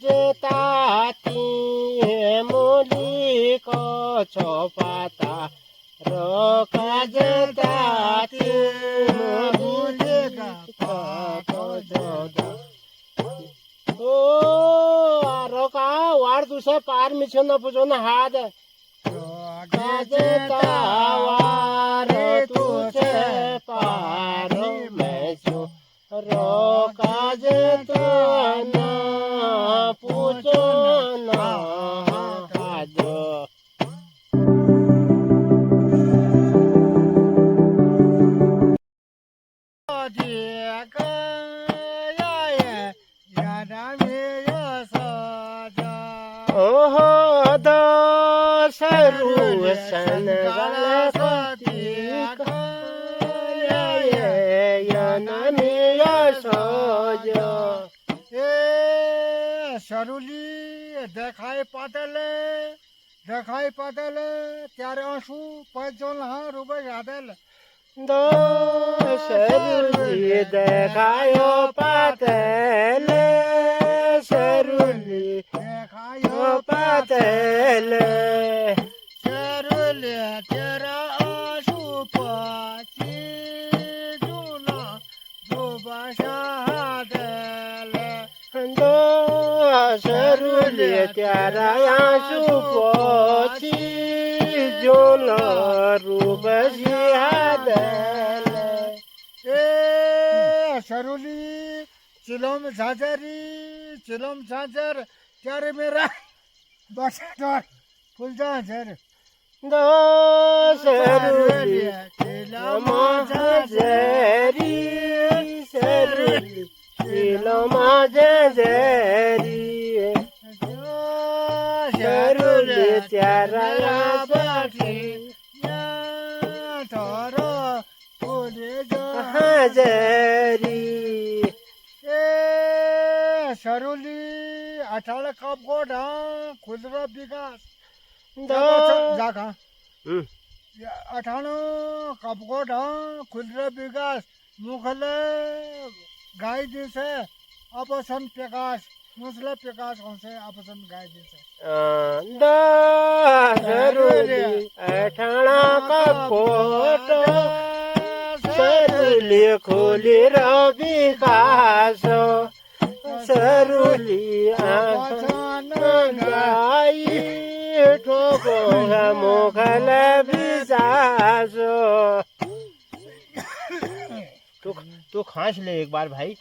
રોકાજતાતી મૂલી કો છોપાતા રોકાજતાતી મૂલી કો છોપાતા ओ रोका वार तुझे पार मिशन न पूछो न हाथ वार तुझे पार में छो रोका जता न पूछो न हाथ ओहो दशरु सनगणपति સરુલી દેખાય પાતલે ત્યારે શું પંચોલ રૂપિયા ગાધેલ દશરુ દેખાયો પાતલે સરુલી દેખાયો પાતલે સરુલી તેરા આશુપતિ જુના જોબાશાદેલ દશરુલી ત્યારે આંસુ પોછી જોનો રૂપ સિંહાદલ એ સરુલી ચિલોમ ઝાઝર ત્યારે મેરા બસડોર ફૂલ ઝાઝર દશરુલી ચિલોમાં ઝરી સરુલી ચિલોમાં ઝરી સરુલી ત્યારે પાછી તારો ફૂલે હાજરી એ સરુલી અઠાળ કપ ગોઢા ખુદરો વિકાસ જાખા અઠાણું કપ ગોઢા ખુદરો વિકાસ મુખલે ગાય દિવસે અપસન પ્રકાશ મુસલે પ્રકાશ હોશે અપસન ગાય દિવસે દશરુલી અઠાણા કપોટો સરુલી ખોલી રવિ કાસો સરુલી ગાઈ ઠોકો મુખલ વિજાસો तू खांस ले एक बार भाई।